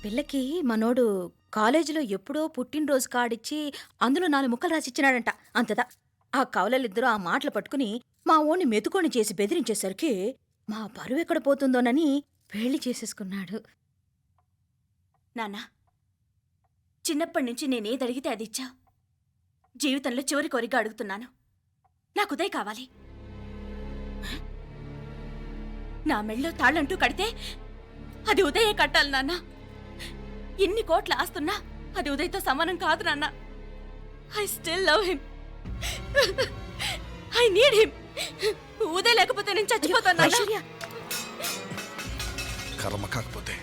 పిల్లకి మనోడు కాలేజీలో ఎప్పుడో పుట్టినరోజు కార్డిచ్చి అందులో 4 ముక్కలు రాసిచ్చినాడంట. అంతదా. ఆ కవలలిద్దరూ ఆ మాటలు పట్టుకుని మా వోణ్ణి మెతుకోని చేసి బెదిరించేసరికి మా పరువెక్కడ పోతుందోనని పెళ్లి చేసేసుకున్నాడు. నాన్నా, చిన్నప్పటినుంచి నేనేదడిగితే అది ఇచ్చావు. జీవితంలో చివరి కోరిక అడుగుతున్నాను. నాకు ఉదయ్ కావాలి. నా మెళ్ళో తాళ్ళంటూ కడితే అది ఉదయే కట్టాలి నాన్న. ఎన్ని కోట్ల ఆస్తున్నా అది ఉదయ్తో సమానం కాదు నాన్న. I still love him. I need him. Uday లేకపోతే నేను చచ్చిపోతాను. కర్మ కాకపోతే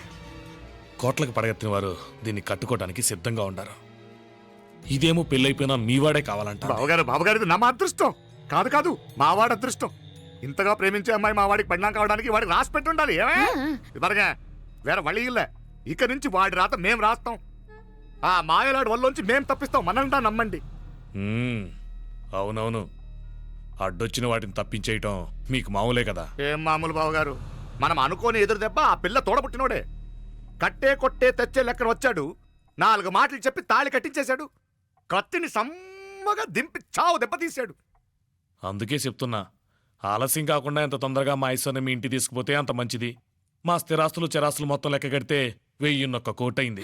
కోట్లకు పడగెత్తిన వారు దీన్ని కట్టుకోవడానికి సిద్ధంగా ఉండారు. ఇదేమో పెళ్ళైపోయినా మీవాడే కావాలంట. బావగారు నా మా అదృష్టం కాదు కాదు మావాడి అదృష్టం. ఇంతగా ప్రేమించే అమ్మాయి మా వాడికి పెళ్ళాం కావడానికి వాడికి రాసి పెట్టుండాలి. ఇవరగా వేరే వழி இல்ல. ఇక నుంచి వాడి రాత మేం రాస్తాం. ఆ మాయలాడు వల్లోంచి మేం తప్పిస్తాం. మనంతా నమ్మండి. అవునవును, అడ్డొచ్చిన వాటిని తప్పించేయటం మీకు మామూలే కదా. ఏం మామూలు బావగారు, మనం అనుకోని ఎదురు దెబ్బ ఆ పిల్ల తోడబుట్టినోడే. కట్టే కొట్టే తెచ్చే లెక్కన వచ్చాడు. 4 మాటలు చెప్పి తాళి కట్టించేశాడు. కత్తిని సమ్మగా దింపి చావు దెబ్బతీశాడు. అందుకే చెప్తున్నా, ఆలస్యం కాకుండా ఎంత తొందరగా మా ఐశ్వర్యం మీ ఇంటి తీసుకుపోతే అంత మంచిది. మా స్థిరాస్తులు చిరాస్తులు మొత్తం లెక్క కడితే 1001 కోటయింది.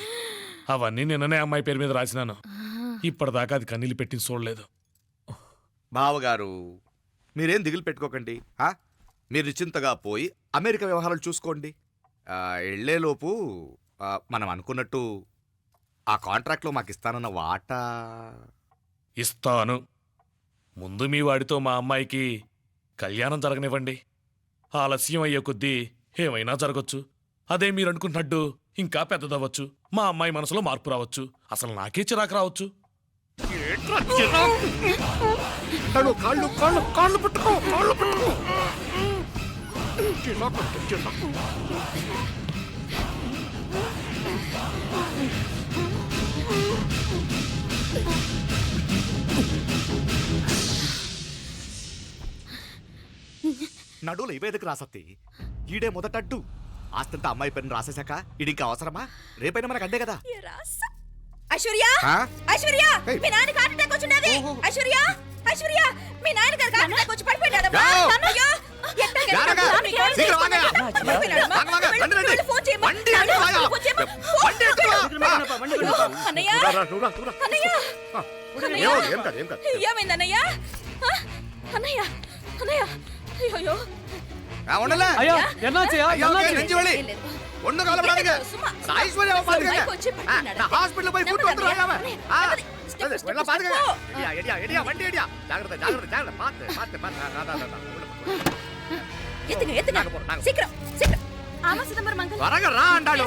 అవన్నీ నిన్ననే అమ్మాయి పేరు మీద రాసినాను. ఇప్పటిదాకా అది కన్నీళ్ళు పెట్టి చూడలేదు. బావగారు మీరేం దిగులు పెట్టుకోకండి. మీరు నిశ్చింతగా పోయి అమెరికా వ్యవహారాలు చూసుకోండి. వెళ్లేలోపు మనం అనుకున్నట్టు ఆ కాంట్రాక్ట్లో మాకు ఇస్తానన్న వాటా ఇస్తాను. ముందు మీ వాడితో మా అమ్మాయికి కళ్యాణం జరగనివ్వండి. ఆలస్యం అయ్యే కొద్దీ ఏమైనా జరగచ్చు. అదే మీరు అనుకుంటున్నట్టు ఇంకా పెద్దదవ్వచ్చు. మా అమ్మాయి మనసులో మార్పు రావచ్చు. అసలు నాకే చిరాకు రావచ్చు. నడువులు ఇవేదకు రాసత్తి. ఈడే మొదటడ్డు. ఆస్తంతా అమ్మాయి పేరుని రాసేశాక ఈడింకా అవసరమా? రేపైనా మనకు అడ్డే కదా. ఐశ్వర్య, ఐశ్వర్య, మీ నాన్న హార్ట్ అటాక్ వచ్చినది. ఐశ్వర్య, ఐశ్వర్య, మీ నాన్న గారికి హార్ట్ అటాక్ వచ్చి పడిపోయాడు. అన్నయ్య, ఏమైందన్నయ్య? అన్నయ్య, అన్నయ్య, అయ్యో హాస్పిటల్ పోయి త్వరగా రా అంటాడు.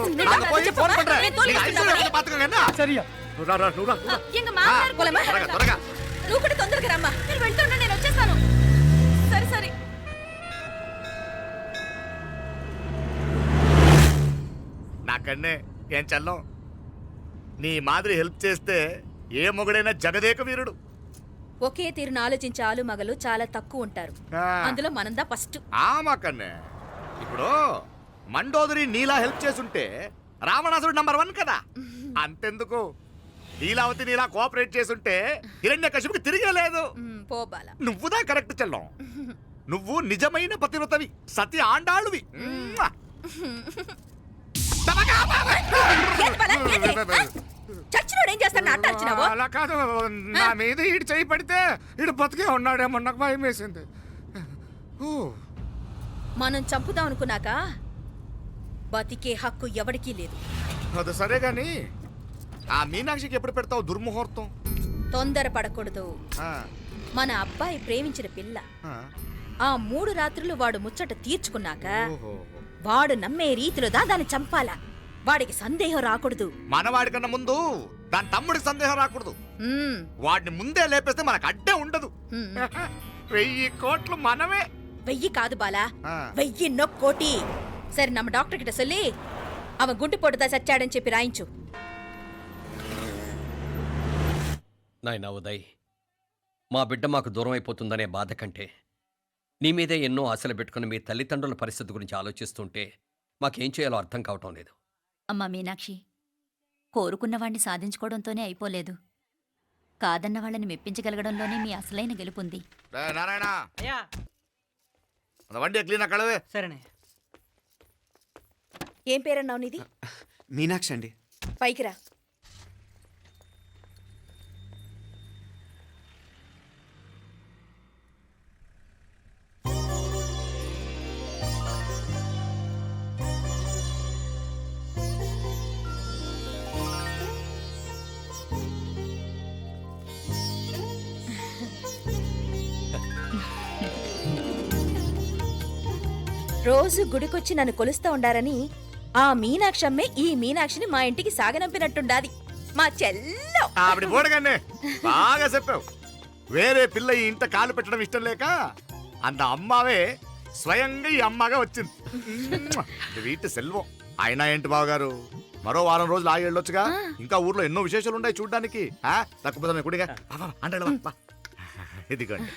నువ్వు కూడా తొందరగా రమ్మా. నేను వెళ్తున్నా, నేను వచ్చేస్తాను. సరే సరే. నాకన్నే ఏం చల్లం, నీ మాదిరి హెల్ప్ చేస్తే ఏ మొగుడైనా జగదేక వీరుడు. ఒకే తీరును ఆలోచించే ఆలు మగలు చాలా తక్కువ ఉంటారు. అందులో మనందా ఫస్ట్. మాకన్నే ఇప్పుడు మండోదరి నీలా హెల్ప్ చేసుంటే రావణాసుడు నంబర్ 1 కదా. అంతెందుకు, లీలావతి నీలా కోఆపరేట్ చేసుంటే హిరణ్యకశిపుకి తిరిగే లేదు. నువ్వుదా కరెక్ట్ చెల్లం. నువ్వు నిజమైన పతివ్రతవి, సతి ఆండాళువి. అలా కాదు, నా మీద ఈడు చేయి పడితే ఈడు బతికే ఉన్నాడేమో నాకు భయం వేసింది. మనం చంపుదాం అనుకున్నాక బతికే హక్కు ఎవరికీ లేదు. అది సరే గాని ఆ మీనాక్షికి ఎప్పుడు పెడతావు దుర్ముహూర్తం? తొందరపడకూడదు. మన అబ్బాయి ప్రేమించిన పిల్ల ఆ 3 రాత్రులు వాడు ముచ్చట తీర్చుకున్నాక వాడు నమ్మే రీతిలో దాన్ని చంపాలా. వాడికి సందేహం రాకూడదు. మనవాడి కన్నా ముందు దాని తమ్ముడికి సందేహం రాకూడదు. వాడిని ముందే లేపేస్తే మనకు అడ్డే ఉండదు. 1000 కోట్లు మనమే. 1000 కాదు బాలా, 1000 కోటి. సరే, நம்ம డాక్టర్ కిட்ட சொல்லி அவன் గుండు పోటుదా చచ్చాడని చెప్పి రాయించు. నాయనా ఉదయ్, మా బిడ్డ మాకు దూరం అయిపోతుందనే బాధ కంటే నీ మీదే ఎన్నో ఆశలు పెట్టుకుని మీ తల్లిదండ్రుల పరిస్థితి గురించి ఆలోచిస్తుంటే మాకేం చేయాలో అర్థం కావటం లేదు. అమ్మా మీనాక్షి, కోరుకున్నవాణ్ణి సాధించుకోవడంతోనే అయిపోలేదు. కాదన్న వాళ్ళని మెప్పించగలగడంలోనే మీ అసలైన గెలుపుంది. నారాయణ అయ్యా அந்த வண்டியை கிளீனா கழுவு. సరేనే. ఏం పేరన్నావు నీది? మీనాక్షి అండి. పైకి రా. రోజు గుడికొచ్చి నన్ను కొలుస్తా ఉండారని ఆ మీనాక్షమ్మే ఈ మీనాక్షిని మా ఇంటికి సాగనంపినట్టుండాది. మా చెల్లో ఆవిడ పోడగానే బాగా చెప్పావు. వేరే పిల్ల ఈ ఇంట కాలు పెట్టడం ఇష్టం లేక అంత అమ్మావే స్వయంగా ఈ అమ్మగా వచ్చింది. ఇది వీటి సెల్వం. అయినా ఏంటి బావగారు, మరో వారం రోజులు ఆగి వెళ్ళొచ్చుగా. ఇంకా ఊర్లో ఎన్నో విశేషాలు ఉన్నాయి చూడ్డానికి. తక్కువ కుడిగా అంటే ఇదిగోండి.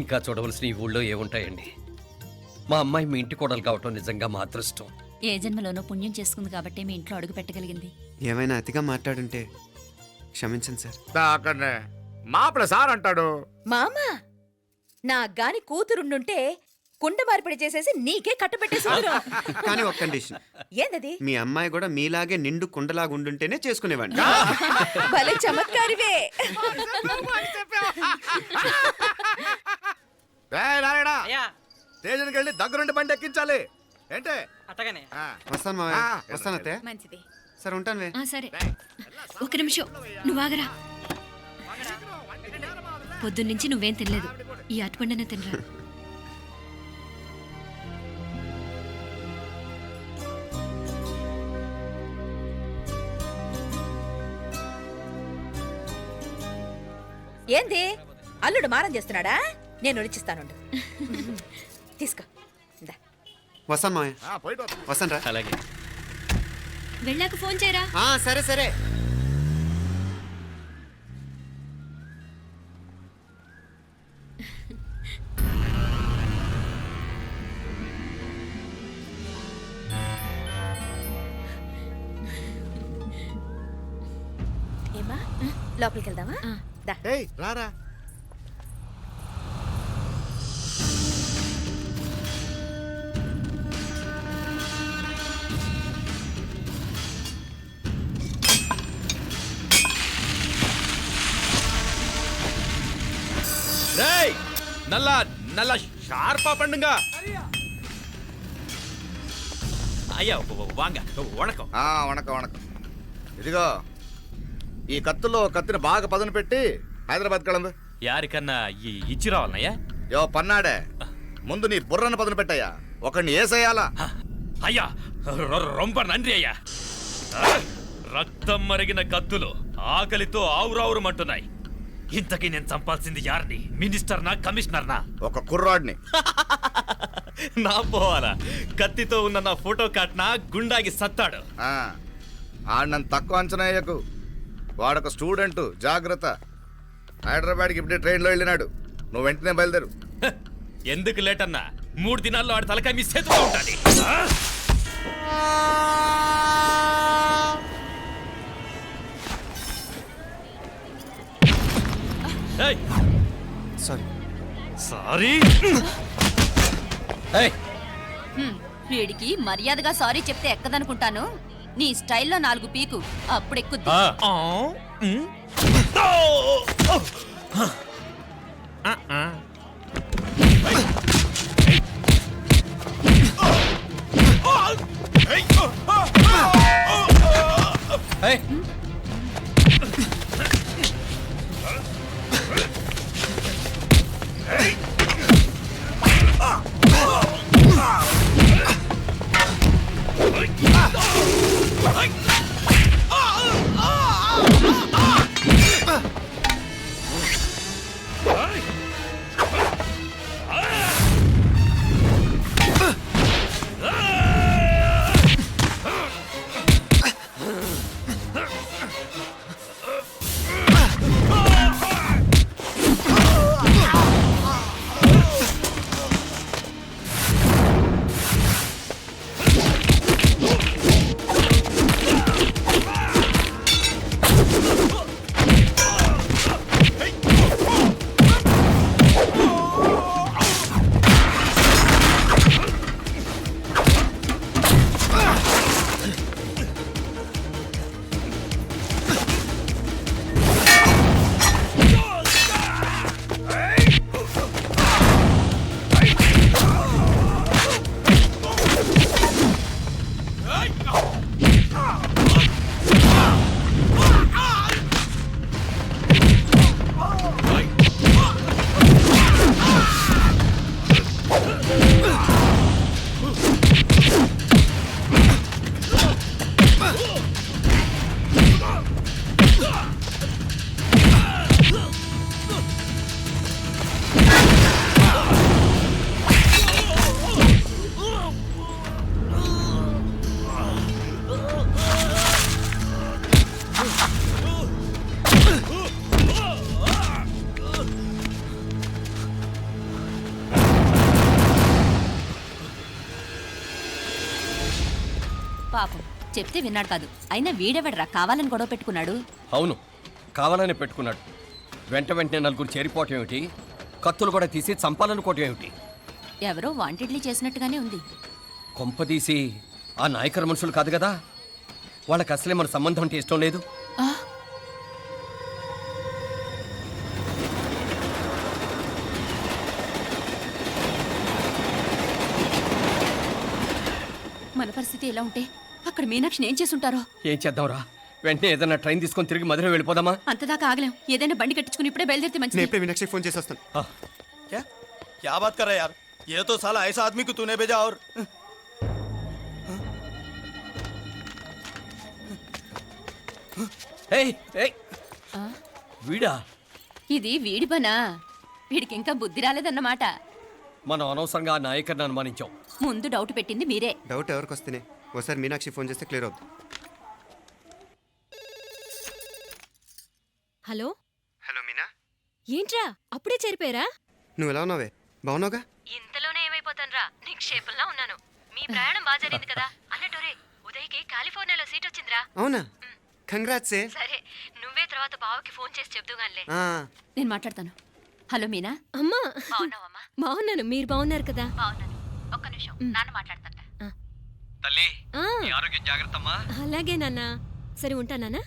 ఇంకా చూడవలసిన ఈ ఊళ్ళో ఏముంటాయండి? మా అమ్మాయి మీ ఇంటి కోడలు కావటం నిజంగా మా అదృష్టం. ఏ జన్మలోనో పుణ్యం చేసుకుంది కాబట్టే మీ ఇంట్లో అడుగు పెట్టగలిగింది. ఏమైనా అతిగా మాట్లాడుంటే క్షమించండి సార్. అక్కడనే మాపడ సార్ అంటాడు. మామ నా గాని కూతురుండుంటే కుండ మార్పిడి చేసేసి నీకే కట్టబెట్టేసి కానీ ఒక కండిషన్. ఏందది? మీ అమ్మాయి కూడా మీలాగే నిండు కుండలాగా ఉండుంటేనే చేసుకునేవాడిని. భలే చమత్కారివే. నారాయణ అయ్యా స్టేషన్కి వెళ్ళి దగ్గరుండి బండి ఎక్కించాలి. ఏంటే అట్టగానే. వస్తాను మావయ్య. వస్తాను అత్తయ్య. మంచిది. సరే ఉంటాను వే. సరే, ఒక నిమిషం నువ్వాగరా. పొద్దున్నుంచి నువ్వేం తినలేదు. ఈ అటుపండనే తినరా. ఏంది అల్లుడు మారం చేస్తున్నాడా? నేను రుచిస్తాను. తీసుకో. ఇందా. వస్తాను మావయ్య. పోయిట్ వస్తాను రా. అలాగే. వెళ్ళాక ఫోన్ చేయరా. సరే సరే. ఏమా లోపలికి వెళ్దామా? దా. ఏయ్ రారా. டேய் நல்லா நல்லா ஷார்ப்பா பண்ணுங்க. ஐயா வாங்க வணக்கம். వణకం వణకం. ఇదిగో ఈ కత్తులో కత్తిని బాగా పదును పెట్టి హైదరాబాద్ కళందు. யாருக்கన్నా ఇచ్చి రావాలన్నయ్యా? యో పన్నాడే, ముందు నీ బుర్రను పదును పెట్టయ్యా. ఒకడిని ఏసేయాలా? అయ్యా రొంప నంది అయ్యా. రక్తం మరిగిన కత్తులు ఆకలితో ఆవురావురమంటున్నాయి. ఇంతకీ నేను చంపాల్సింది యారిని? మినిస్టర్నా కమిషనర్నా? ఒక కుర్రాడిని. నా పోవాలా? కత్తితో ఉన్న నా ఫోటో కాట్నా గుండాగి సత్తాడు. ఆడినంత తక్కువ అంచనా వేయకు. వాడొక స్టూడెంట్, జాగ్రత్త. హైదరాబాద్కి ఇప్పుడే ట్రైన్లో వెళ్ళినాడు. నువ్వు వెంటనే బయలుదేరు. ఎందుకు లేట్ అన్నా? 3 దినాల్లో ఆడి తలకాయ మీ చేతిలో ఉంటుంది. సారీ. సారీ. వీడికి మర్యాదగా సారీ చెప్తే ఎక్కదనుకుంటాను. నీ స్టైల్లో 4 పీకు, అప్పుడెక్కుద్ది. పాపం చెప్తే విన్నాడు కాదు. అయినా వీడెవడరా కావాలని గొడవ పెట్టుకున్నాడు? అవును, కావాలని పెట్టుకున్నాడు. వెంటనే నలుగురు చేరిపోవటం ఏమిటి, కత్తులు కూడా తీసి చంపాలనుకోవటం ఏమిటి? ఎవరో వాంటెడ్లీ చేసినట్టుగానే ఉంది. కొంపదీసి ఆ నాయకర్ మనుషులు కాదు కదా? వాళ్ళకి అసలే మన సంబంధం అంటే ఇష్టం లేదు. మన పరిస్థితి ఎలా ఉంటే అక్కడ మీనాక్షిని ఏం చేసుంటారో. ఏం చేద్దాంరా? వెంటనే ఏదైనా ట్రైన్ తీసుకొని తిరిగి మధుర వెళ్ళిపోదామా? అంతదాకా ఆగలేం. ఏదైనా బండి కట్టించుకుని ఇప్పుడే బయలుదేరితే నేను మంచిది. ఇప్పుడే మీనాక్షికి ఫోన్ చేసి వస్తాను. क्या क्या बात कर रहा है यार? ये तो साला ऐसा आदमी को तूने भेजा और ఏయ్, ఏయ్. వీడా? ఇది వీడి పనా? వీడికి ఇంకా బుద్ధి రాలేదన్నమాట. మనం అనవసరంగా ఆ నాయకర్ని అనుమానించాం. ముందు డౌట్ పెట్టింది మీరే. డౌట్ ఎవరికి వస్తేనే ఒకసారి మీనాక్షి ఫోన్ చేస్తే క్లియర్ అవుతుంది. హలో హలో మీనా, ఏంట్రా అప్పుడే చేరిపోయారా? నువ్వు ఎలా ఉన్నావే? బాగున్నావుగా? ఇంతలోనే ఏమైపోతాన్రా, నిక్షేపంలా ఉన్నాను. మీ ప్రయాణం బాగా జరిగింది కదా? అన్నట్టురే ఉదయ్కి కాలిఫోర్నియాలో సీట్ వచ్చిందిరా. అవునా? కంగ్రాట్స్. సరే నువ్వే తర్వాత బావకి ఫోన్ చేసి చెప్దుగాన్లే. నేను మాట్లాడతాను. హలో మీనా, అమ్మా బాగున్నావమ్మా? బాగున్నాను, మీరు బాగున్నారు కదా? బాగున్నాను. ఒక్క నిమిషం, నాన్న మాట్లాడతాను. తల్లి, ఆ, నీ ఆరోగ్యం జాగ్రత్తమ్మా. అలాగే నాన్న. సరే ఉంటానా?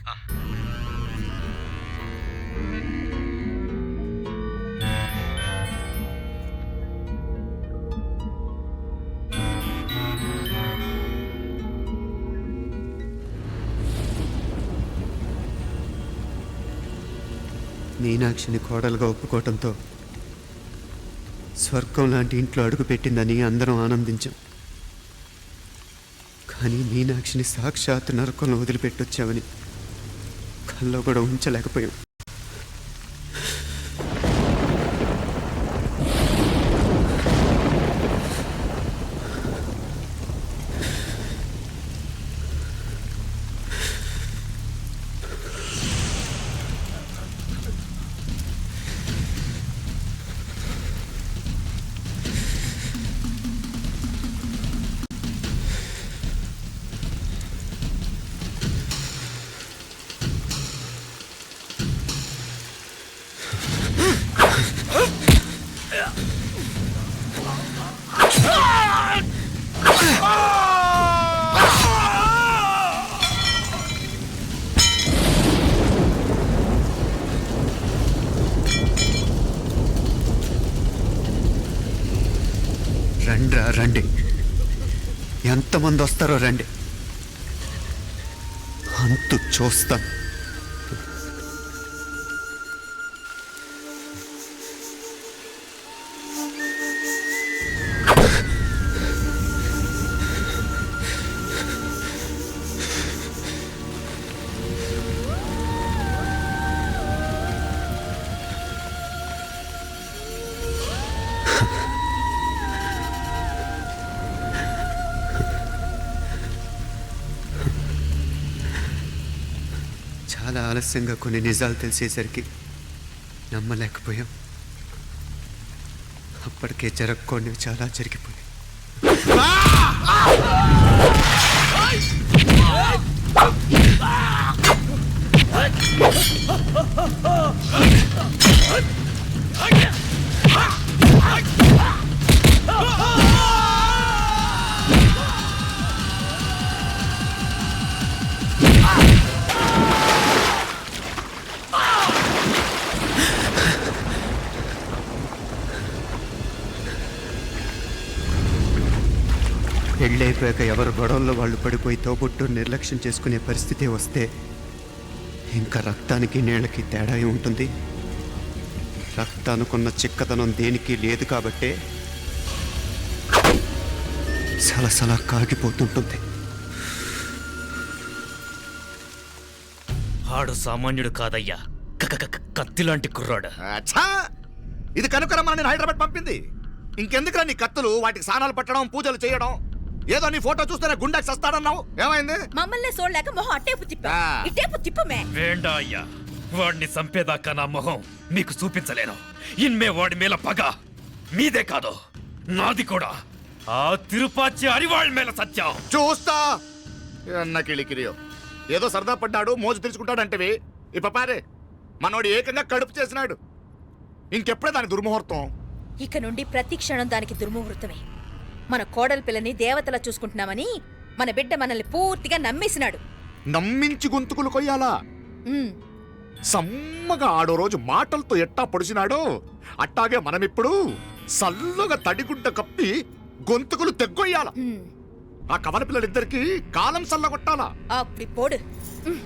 మీనాక్షిని కోడలుగా ఒప్పుకోవటంతో స్వర్గం లాంటి ఇంట్లో అడుగు పెట్టిందని అందరం ఆనందించాం. కానీ మీనాక్షిని సాక్షాత్ నరకంలో వదిలిపెట్టొచ్చామని కల్లో కూడా ఉంచలేకపోయాం. రండ్రా రండి, ఎంతమంది వస్తారో రండి, అంతు చూస్తాం. చాలా ఆలస్యంగా కొన్ని నిజాలు తెలిసేసరికి నమ్మలేకపోయాం. అప్పటికే జరగకూడనివి చాలా జరిగిపోయాయి. పెళ్ళే అయిపోయాక ఎవరు గొడవల్లో వాళ్ళు పడిపోయి తోబుట్టు నిర్లక్ష్యం చేసుకునే పరిస్థితి వస్తే ఇంకా రక్తానికి నీళ్ళకి తేడా ఉంటుంది. రక్తానుకున్న చిక్కదనం దేనికి లేదు కాబట్టే సలసలా కాగిపోతుంటుంది. ఆడు సామాన్యుడు కాదయ్యా, కత్తిలాంటి కుర్రాడు. అచ్చా, ఇది కనుకరమ్మని నేను హైదరాబాద్ పంపింది. ఇంకెందుకురా నీ కత్తులు, వాటికి స్నానాలు పట్టడం, పూజలు చేయడం? ఏదో నీ ఫోటో చూస్తేనే గుండెకి సస్తాడన్నావు, ఏమైంది? మమ్మల్ని చూడలేక మొహం అట్టేపు తిప్పా ఆ. ఇట్టేపు తిప్పమే. వేండా అయ్యా, వాడిని చంపేదాకా నా మొహం మీకు చూపించలేను. ఇన్మే వాడి మేల పగ మీదే కాదు, నాది కూడా. ఆ తిరుపాచి అరివాళ్ళ మేల సత్యం. చూస్తా అన్న కిళికిరియో. ఏదో సరదా పడ్డాడు, మోజు తెలుసుకుంటాడంటవి. ఈ పపారే మనోడు ఏకంగా కడుపు చేసినాడు. ఇంకెప్పుడే దాని దుర్ముహూర్తం. ఇక నుండి ప్రతి క్షణం దానికి దుర్ముహూర్తమే. మన కోడలి పిల్లని దేవతలా చూసుకుంటున్నామని మన బిడ్డ మనల్ని పూర్తిగా నమ్మేసినాడు. నమ్మించి గొంతుకులు కొయ్యాలా? ఉమ్, సమ్మగా ఆడో రోజు మాటలతో ఎట్టా పొడిచినాడో అట్టాగే మనమిప్పుడు సల్లుగా తడిగుడ్డ కప్పి గొంతుకులు తెగ్గొయ్యాల. ఉమ్. ఆ కవల పిల్లలిద్దరికి కాలం సల్లగొట్టాలా? అప్పుడు పోడు. ఉమ్.